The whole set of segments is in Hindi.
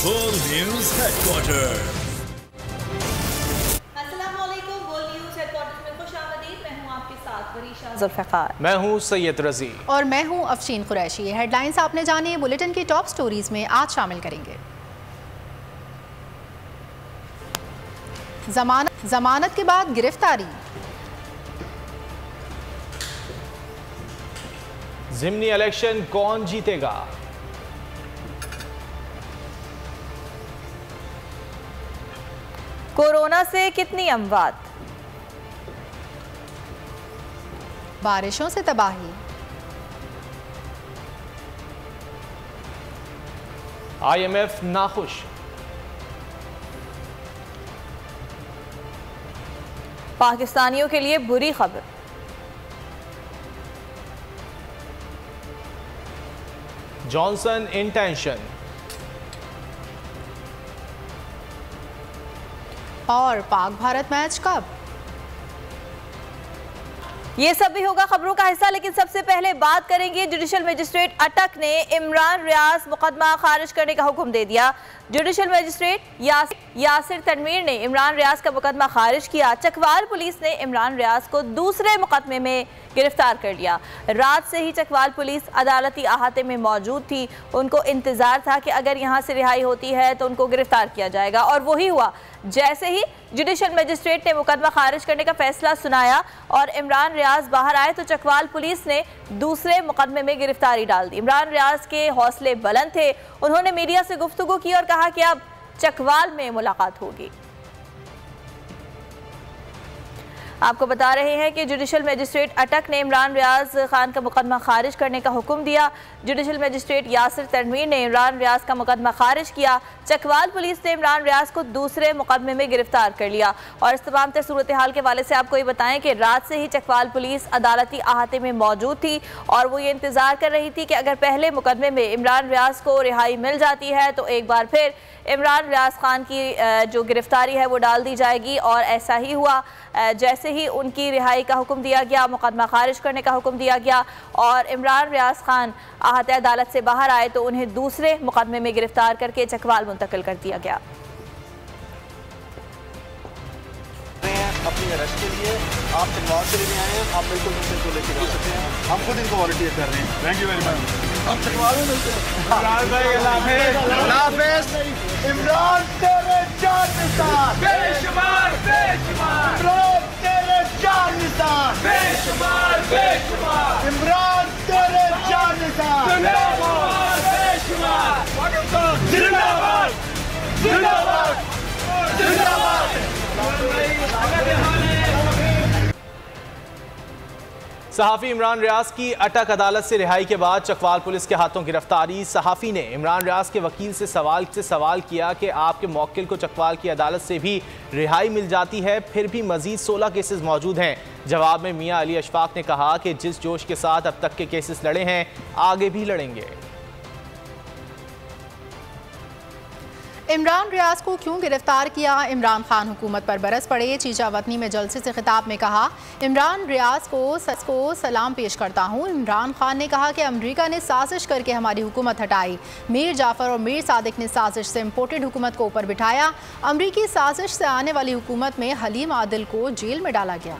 World News Headquarters। अस्सलामुअलैकुम, वर्ल्ड न्यूज़ हेडक्वार्टर्स में खुशामदीद। मैं हूं आपके साथ वरीशा जुल्फ़िकार। मैं हूं सैयद रज़ी और मैं हूं अफशीन कुरैशी। हेडलाइंस आपने जाने, बुलेटिन की टॉप स्टोरीज में आज शामिल करेंगे। जमानत के बाद गिरफ्तारी, ज़िमनी इलेक्शन कौन जीतेगा, कोरोना से कितनी अमवात, बारिशों से तबाही, IMF नाखुश, पाकिस्तानियों के लिए बुरी खबर, जॉनसन इन टेंशन, और पाक भारत मैच कब? ये सब भी होगा खबरों का हिस्सा। लेकिन सबसे पहले बात करेंगे, जुडिशल मजिस्ट्रेट अटक ने इमरान रियाज मुकदमा खारिज करने का हुक्म दे दिया। जुडिशल मजिस्ट्रेट यासिर तनवीर ने इमरान रियाज का मुकदमा खारिज किया। चकवाल पुलिस ने इमरान रियाज को दूसरे मुकदमे में गिरफ्तार कर लिया। रात से ही चकवाल पुलिस अदालती अहाते में मौजूद थी। उनको इंतजार था कि अगर यहाँ से रिहाई होती है तो उनको गिरफ्तार किया जाएगा, और वही हुआ। जैसे ही जुडिशल मजिस्ट्रेट ने मुकदमा खारिज करने का फैसला सुनाया और इमरान रियाज बाहर आए तो चकवाल पुलिस ने दूसरे मुकदमे में गिरफ्तारी डाल दी। इमरान रियाज के हौसले बुलंद थे। उन्होंने मीडिया से गुफ्तगू की और कहा कि अब चकवाल में मुलाकात होगी। आपको बता रहे हैं कि जुडिशल मजिस्ट्रेट अटक ने इमरान रियाज खान का मुकदमा खारिज करने का हुक्म दिया। जुडिशल मजिस्ट्रेट यासिर तनवीर ने इमरान रियाज का मुकदमा खारिज किया। चकवाल पुलिस ने इमरान रियाज को दूसरे मुकदमे में गिरफ्तार कर लिया। और इस तमाम सूरत हाल के हवाले से आपको ये बताएं कि रात से ही चकवाल पुलिस अदालती अहाते में मौजूद थी और वो ये इंतज़ार कर रही थी कि अगर पहले मुकदमे में इमरान रियाज को रिहाई मिल जाती है तो एक बार फिर इमरान रियाज खान की जो गिरफ्तारी है वो डाल दी जाएगी। और ऐसा ही हुआ। जैसे ही उनकी रिहाई का हुक्म दिया गया, मुकदमा खारिज करने का हुक्म दिया गया और इमरान रियाज खान अहाते अदालत से बाहर आए तो उन्हें दूसरे मुकदमे में गिरफ्तार करके चकवाल मुंतकिल कर दिया गया। अपनी अरेस्ट के लिए आप चकवाल से लेने आए हैं, आप बिल्कुल को लेकर जा सकते हैं। हम खुद इनको वॉलंटियर कर रहे हैं। Thank you very much. हम चकवाल में मिलते हैं। इमरान तेरे चार निशान बेशुमार बेशुमार, इमरान तेरे चार निशान बेशुमार बेशुमार, इमरान तेरे चार निशान बेशुमार बेशुमार। जिंदाबाद जिंदाबाद जिंदाबाद। सहाफ़ी इमरान रियाज की अटक अदालत से रिहाई के बाद चकवाल पुलिस के हाथों गिरफ्तारी। सहाफ़ी ने इमरान रियाज के वकील से सवाल किया कि आपके मौक्किल को चकवाल की अदालत से भी रिहाई मिल जाती है, फिर भी मजीद 16 केसेस मौजूद हैं। जवाब में मियां अली अशफाक ने कहा कि जिस जोश के साथ अब तक के केसेस लड़े हैं आगे भी लड़ेंगे। इमरान रियाज को क्यों गिरफ्तार किया? इमरान खान हुकूमत पर बरस पड़े। चीचा वतनी में जलसे से खिताब में कहा, इमरान रियाज को सलाम पेश करता हूँ। इमरान खान ने कहा कि अमेरिका ने साजिश करके हमारी हुकूमत हटाई। मीर जाफर और मीर सादिक ने साजिश से इम्पोर्टेड हुकूमत को ऊपर बिठाया। अमरीकी साजिश से आने वाली हुकूमत में हलीम आदिल को जेल में डाला गया।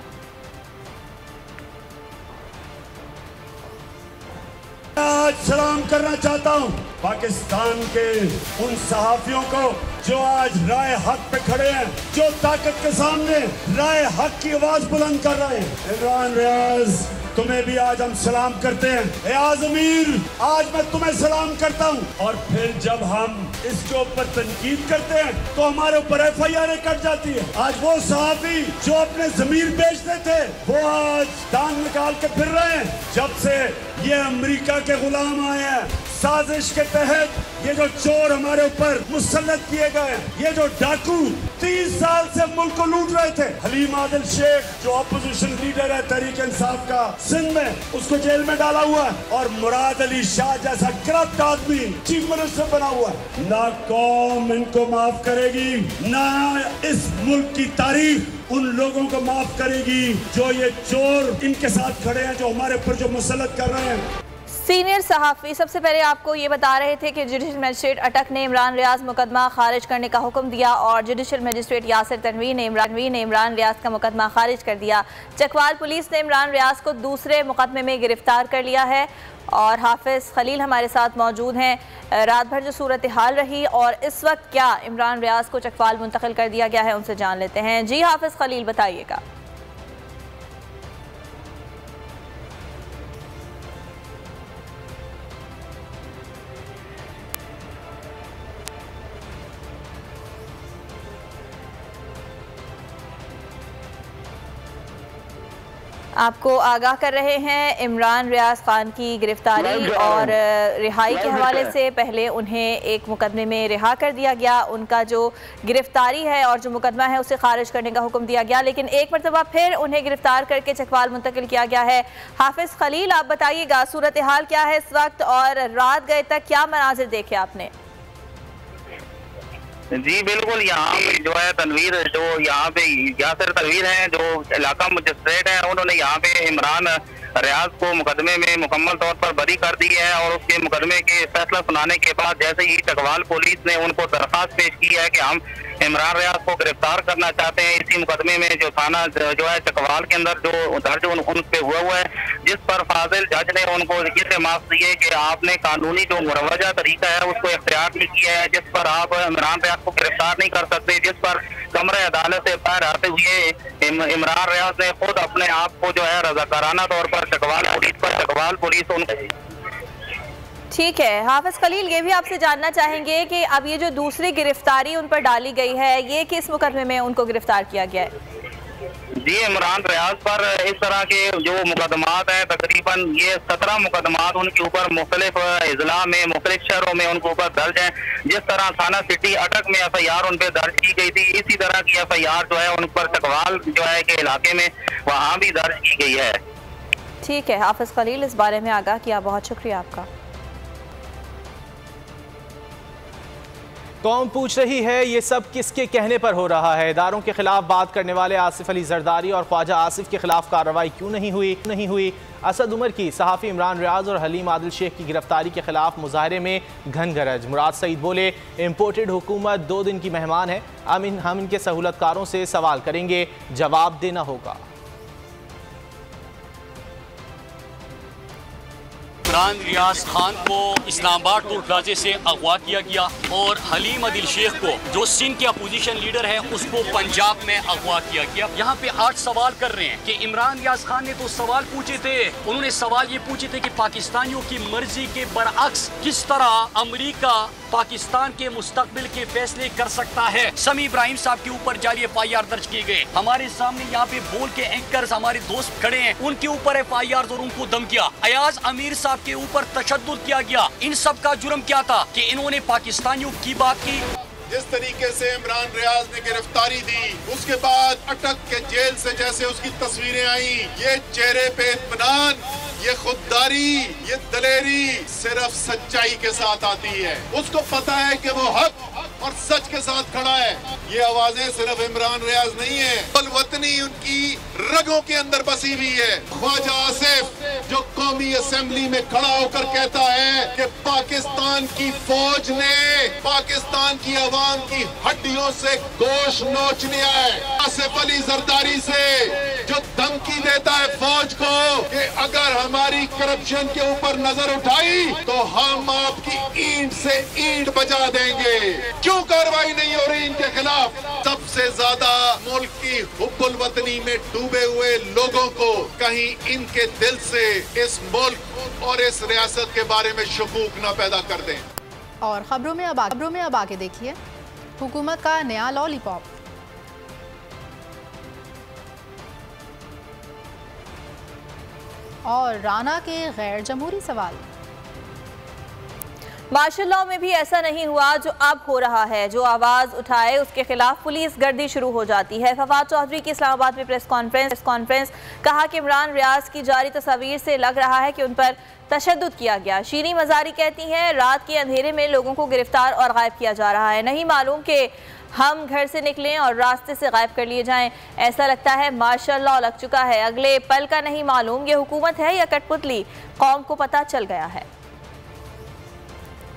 आज सलाम करना चाहता हूँ पाकिस्तान के उन सहाफियों को जो आज राय हक पे खड़े हैं, जो ताकत के सामने राय हक की आवाज बुलंद कर रहे हैं। इमरान रियाज, तुम्हें भी आज हम सलाम करते हैं। ए आज़मीर, आज मैं तुम्हें सलाम करता हूँ। और फिर जब हम इसके ऊपर तनकीद करते हैं तो हमारे ऊपर FIR कट जाती है। आज वो सहाफी जो अपने ज़मीर बेचते थे वो आज टांग निकाल के फिर रहे हैं। जब से ये अमेरिका के गुलाम आए हैं, साजिश के तहत ये जो चोर हमारे ऊपर मुसल्लत किए गए, ये जो डाकू 30 साल से मुल्क को लूट रहे थे। हलीम आदिल शेख जो अपोजिशन लीडर है तहरीक इंसाफ का सिंध में, उसको जेल में डाला हुआ है। और मुराद अली शाह जैसा करप्ट आदमी चीफ मिनिस्टर बना हुआ है। ना कौम इनको माफ करेगी, ना इस मुल्क की तारीख उन लोगों को माफ करेगी जो ये चोर इनके साथ खड़े हैं, जो हमारे ऊपर जो मुसल्लत कर रहे हैं। सीनियर सहाफ़ी सबसे पहले आपको ये बता रहे थे कि जुडिशल मजिस्ट्रेट अटक ने इमरान रियाज मुकदमा खारिज करने का हुक्म दिया और जुडिशल मजिस्ट्रेट यासिर तनवीर ने इमरान रियाज का मुकदमा खारिज कर दिया। चकवाल पुलिस ने इमरान रियाज को दूसरे मुकदमे में गिरफ्तार कर लिया है और हाफिज़ खलील हमारे साथ मौजूद हैं। रात भर जो सूरत हाल रही और इस वक्त क्या इमरान रियाज को चकवाल मुंतकिल कर दिया गया है, उनसे जान लेते हैं। जी हाफिज़ खलील, बताइएगा। आपको आगाह कर रहे हैं इमरान रियाज खान की गिरफ्तारी और रिहाई के हवाले से। पहले उन्हें एक मुकदमे में रिहा कर दिया गया, उनका जो गिरफ्तारी है और जो मुकदमा है उसे खारिज करने का हुक्म दिया गया, लेकिन एक मरतबा फिर उन्हें गिरफ्तार करके चकवाल मुंतकिल किया गया है। हाफिज़ खलील, आप बताइएगा सूरत हाल क्या है इस वक्त और रात गए तक क्या मनाजिर देखे आपने? जी बिल्कुल, यहाँ पे जो है तनवीर, जो यहाँ पे यासिर तनवीर हैं, जो इलाका मजिस्ट्रेट हैं, उन्होंने यहाँ पे इमरान रियाज को मुकदमे में मुकम्मल तौर पर बरी कर दी है और उसके मुकदमे के फैसला सुनाने के बाद जैसे ही चकवाल पुलिस ने उनको दरख्वास्त पेश की है कि हम इमरान रियाज को गिरफ्तार करना चाहते हैं इसी मुकदमे में जो थाना जो है चकवाल के अंदर जो दर्ज उन पे हुआ है, जिस पर फाजिल जज ने उनको ये माफ दिए कि आपने कानूनी जो मुरवजा तरीका है उसको इख्तियार नहीं किया है, जिस पर आप इमरान रियाज को गिरफ्तार नहीं कर सकते, जिस पर कमरे अदालत से बाहर आते हुए इमरान रियाज ने खुद अपने आप को जो है रजाकाराना तौर पर चकवाल पुलिस उनको। ठीक है हाफिज़ खलील, ये भी आपसे जानना चाहेंगे कि अब ये जो दूसरी गिरफ्तारी उन पर डाली गई है, ये किस मुकदमे में उनको गिरफ्तार किया गया है? जी, इमरान रियाज पर इस तरह के जो मुकदमात हैं, तकरीबन ये 17 मुकदमात उनके ऊपर मुख्तलिफ अजला में मुख्तलिफ शहरों में उनके ऊपर दर्ज हैं। जिस तरह थाना सिटी अटक में FIR उन पर दर्ज की गई थी, इसी तरह की FIR जो है उन पर चकवाल जो है के इलाके में वहाँ भी दर्ज की गई है। ठीक है हाफिज़ खलील, इस बारे में आगाह किया, बहुत शुक्रिया आपका। कौम पूछ रही है ये सब किसके कहने पर हो रहा है? इदारों के खिलाफ बात करने वाले आसिफ अली जरदारी और ख्वाजा आसिफ के खिलाफ कार्रवाई क्यों नहीं हुई? असद उमर की सहाफ़ी इमरान रियाज और हलीम आदिल शेख की गिरफ्तारी के खिलाफ मुजाहरे में घन गरज। मुराद सईद बोले, इम्पोर्टेड हुकूमत 2 दिन की मेहमान है, हम इनके सहूलतकारों से सवाल करेंगे, जवाब देना होगा। इमरान रियाज खान को इस्लामाबाद टोल प्लाजे से अगवा किया गया और हलीम आदिल शेख को जो सिंध के अपोजिशन लीडर है उसको पंजाब में अगवा किया गया। यहाँ पे 8 सवाल कर रहे हैं कि इमरान रियाज खान ने तो सवाल पूछे थे, उन्होंने सवाल ये पूछे थे कि पाकिस्तानियों की मर्जी के बरअक्स किस तरह अमेरिका पाकिस्तान के मुस्तकबिल के फैसले कर सकता है। समी इब्राहिम साहब के ऊपर जाली FIR दर्ज किए गए, हमारे सामने यहाँ पे बोल के एंकर्स हमारे दोस्त खड़े हैं, उनके ऊपर FIR और उनको धमकिया। अयाज अमीर साहब के ऊपर तशद्दुद किया गया। इन सब का जुर्म क्या था कि इन्होंने पाकिस्तानियों की बात की। जिस तरीके से इमरान रियाज ने गिरफ्तारी दी, उसके बाद अटक के जेल से जैसे उसकी तस्वीरें आई, ये चेहरे पे इत्मीनान, ये खुददारी, ये दलेरी सिर्फ सच्चाई के साथ आती है। उसको पता है कि वो हक और सच के साथ खड़ा है। ये आवाजें सिर्फ इमरान रियाज नहीं है, वतनी उनकी रगों के अंदर बसी हुई है। ख्वाजा आसिफ जो कौमी असेंबली में खड़ा होकर कहता है कि पाकिस्तान की फौज ने पाकिस्तान की आवाम की हड्डियों से गोश्त नोच लिया है। आसिफ अली जरदारी से जो धमकी देता है फौज को कि अगर हमारी करप्शन के ऊपर नजर उठाई तो हम आपकी ईंट से ईंट बजा देंगे। क्यों कार्रवाई नहीं हो रही इनके खिलाफ? सबसे ज्यादा मुल्क की हुब्बुल वतनी में डूबे हुए लोगों को कहीं इनके दिल से इस मुल्क और इस रियासत के बारे में शकूक न पैदा कर दें। और खबरों में अब आगे देखिए, हुकूमत का नया लॉलीपॉप। और राना के गैर जमहूरी सवाल। मार्शल लॉ में भी ऐसा नहीं हुआ जो अब हो रहा है। जो आवाज़ उठाए उसके खिलाफ पुलिस गर्दी शुरू हो जाती है। फवाद चौधरी की इस्लामाबाद में प्रेस कॉन्फ्रेंस कहा कि इमरान रियाज की जारी तस्वीर से लग रहा है कि उन पर तशद्दुद किया गया। शीरी मजारी कहती हैं रात के अंधेरे में लोगों को गिरफ्तार और गायब किया जा रहा है, नहीं मालूम कि हम घर से निकलें और रास्ते से गायब कर लिए जाएं। ऐसा लगता है माशाअल्लाह लग चुका है, अगले पल का नहीं मालूम ये हुकूमत है या कठपुतली, कौम को पता चल गया है।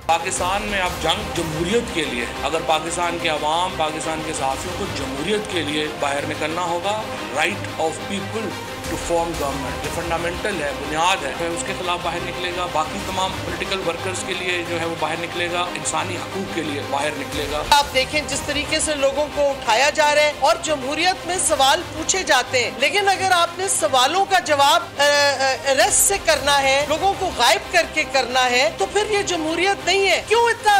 पाकिस्तान में अब जंग जमहूरियत के लिए, अगर पाकिस्तान के अवाम, पाकिस्तान के सहाफ़ियों को जमहूरियत के लिए बाहर निकलना होगा, right of people to form government, ये फंडामेंटल है, बुनियाद है, उसके खिलाफ बाहर निकलेगा। बाकी तमाम पॉलिटिकल वर्कर्स के लिए जो है वो बाहर निकलेगा, इंसानी हकूक के लिए बाहर निकलेगा। आप देखें जिस तरीके से लोगों को उठाया जा रहा है और जमहूरियत में सवाल पूछे जाते हैं, लेकिन अगर आपने सवालों का जवाब अरेस्ट से करना है, लोगों को गायब करके करना है, तो फिर ये जमहूरियत नहीं है। क्यों इतना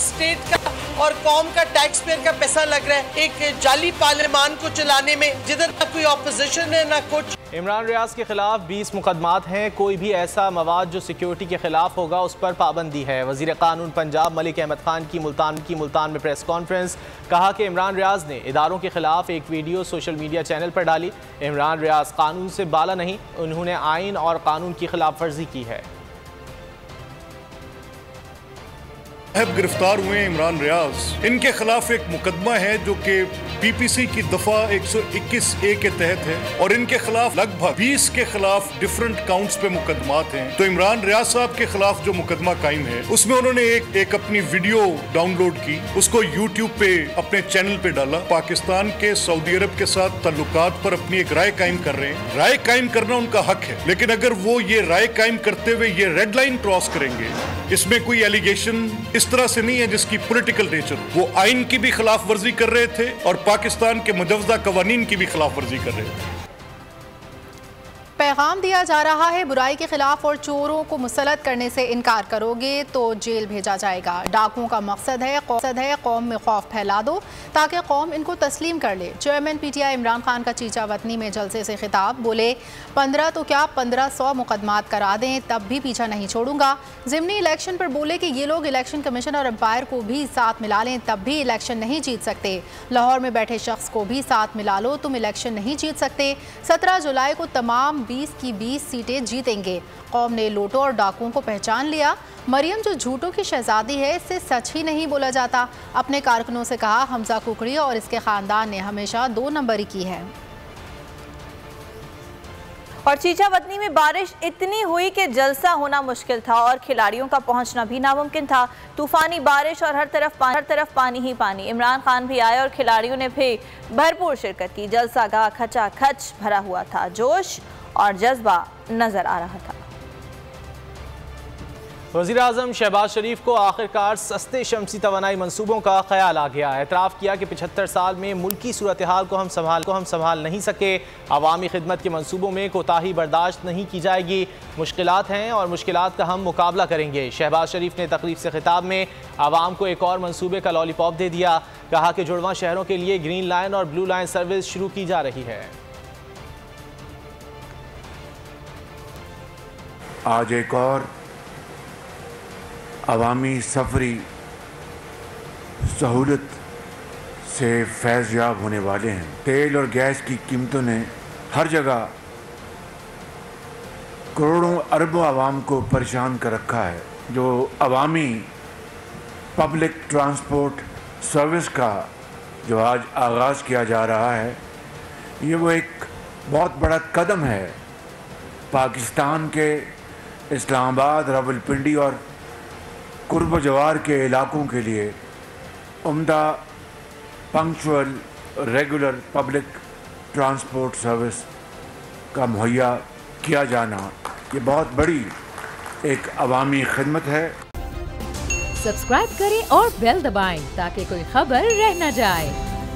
स्टेट का और कौम का टैक्स पेयर का पैसा लग रहा है एक जाली पार्लियामान को चलाने में, जिधर ना कोई ऑपोजिशन है ना कुछ। इमरान रियाज के खिलाफ 20 मुकदमात हैं। कोई भी ऐसा मवाद जो सिक्योरिटी के खिलाफ होगा उस पर पाबंदी है। वजीर कानून पंजाब मलिक अहमद खान की मुल्तान में प्रेस कॉन्फ्रेंस, कहा कि इमरान रियाज ने इदारों के खिलाफ एक वीडियो सोशल मीडिया चैनल पर डाली। इमरान रियाज कानून से बाला नहीं, उन्होंने आइन और कानून की खिलाफ वर्जी की है। गिरफ्तार हुए इमरान रियाज, इनके खिलाफ एक मुकदमा है जो कि पीपीसी की दफा 121A के तहत है और इनके खिलाफ लगभग 20 के खिलाफ डिफरेंट काउंट्स पे मुकदमात हैं। तो इमरान रियाज साहब के खिलाफ जो मुकदमा कायम है उसमें उन्होंने एक अपनी वीडियो डाउनलोड की, उसको यूट्यूब पे अपने चैनल पे डाला। पाकिस्तान के सऊदी अरब के साथ ताल्लुकात पर अपनी एक राय कायम कर रहे हैं। राय कायम करना उनका हक है, लेकिन अगर वो ये राय कायम करते हुए ये रेड लाइन क्रॉस करेंगे, इसमें कोई एलिगेशन इस तरह से नहीं है जिसकी पॉलिटिकल नेचर, वो आइन की भी खिलाफ वर्जी कर रहे थे और पाकिस्तान के मुजवजा कवानीन की भी खिलाफ वर्जी कर रहे थे। पैगाम दिया जा रहा है, बुराई के खिलाफ और चोरों को मुसलत करने से इनकार करोगे तो जेल भेजा जाएगा। डाकुओं का मकसद है कौम में खौफ फैला दो ताकि कौम इनको तस्लीम कर ले। चेयरमैन PTI इमरान खान का चीचा वतनी में जलसे से खिताब, बोले 15 तो क्या 1500 मुकदमात करा दें तब भी पीछा नहीं छोड़ूंगा। ज़िमनी इलेक्शन पर बोले कि ये लोग इलेक्शन कमीशन और एम्पायर को भी साथ मिला लें तब भी इलेक्शन नहीं जीत सकते। लाहौर में बैठे शख्स को भी साथ मिला लो, तुम इलेक्शन नहीं जीत सकते। 17 जुलाई को तमाम 20 की 20 सीटें जीतेंगे। कौम ने लोटो और डाकुओं को पहचान लिया। मरियम जो झूठों की शहजादी है, इससे सच ही नहीं बोला जाता। अपने कारकुनों से कहा हमजा कुकड़ी और इसके खानदान ने हमेशा 2 नंबरी की है। और चीचा वतनी में बारिश इतनी हुई कि जलसा होना मुश्किल था और खिलाड़ियों का पहुंचना भी नामुमकिन था। तूफानी बारिश और हर तरफ पानी ही पानी। इमरान खान भी आए और खिलाड़ियों ने भी भरपूर शिरकत की। जलसा गाह खचाखच भरा हुआ था, जोश और जज्बा नजर आ रहा था। वज़ीर आज़म शहबाज शरीफ को आखिरकार सस्ते शमसी तवानाई मंसूबों का ख्याल आ गया। एतराफ़ किया कि 75 साल में मुल्की सूरत हाल को हम संभाल नहीं सके। अवामी खिदमत के मंसूबों में कोताही बर्दाश्त नहीं की जाएगी। मुश्किलात हैं और मुश्किलात का हम मुकाबला करेंगे। शहबाज शरीफ ने तकरीब से खिताब में आवाम को एक और मंसूबे का लॉलीपॉप दे दिया। कहा कि जुड़वां शहरों के लिए ग्रीन लाइन और ब्लू लाइन सर्विस शुरू की जा रही है। आज एक और अवामी सफरी सहूलत से फैज़याब होने वाले हैं। तेल और गैस की कीमतों ने हर जगह करोड़ों अरबों आवाम को परेशान कर रखा है। जो अवामी पब्लिक ट्रांसपोर्ट सर्विस का जो आज आगाज़ किया जा रहा है, ये वो एक बहुत बड़ा कदम है पाकिस्तान के इस्लामाबाद, रावलपिंडी और कुर्ब जवार के इलाकों के लिए उम्दा punctual regular public transport service का मुहैया किया जाना, ये बहुत बड़ी एक अवामी खिदमत है। सब्सक्राइब करें और बेल दबाएं ताकि कोई खबर रह न जाए।